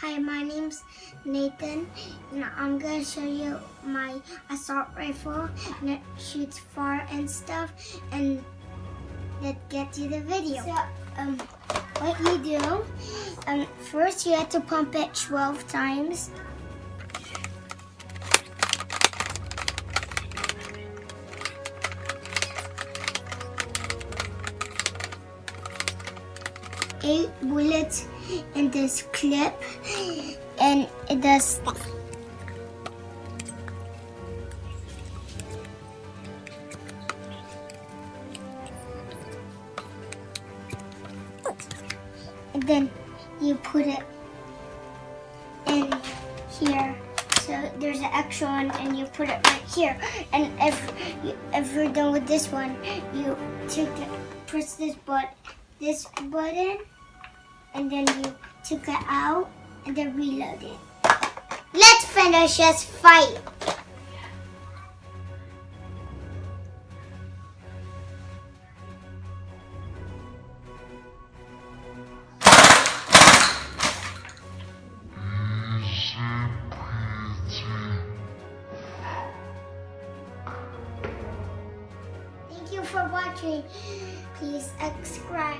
Hi, my name's Nathan, and I'm going to show you my assault rifle, and it shoots far and stuff, and let's get to the video. So, what you do, first you have to pump it 12 times. Eight bullets in this clip, and it does and then you put it in here. So there's an extra one, and you put it right here. And if you're done with this one, you press this button, and then you took it out and then reload it. Let's finish this fight. Thank you for watching. Please subscribe.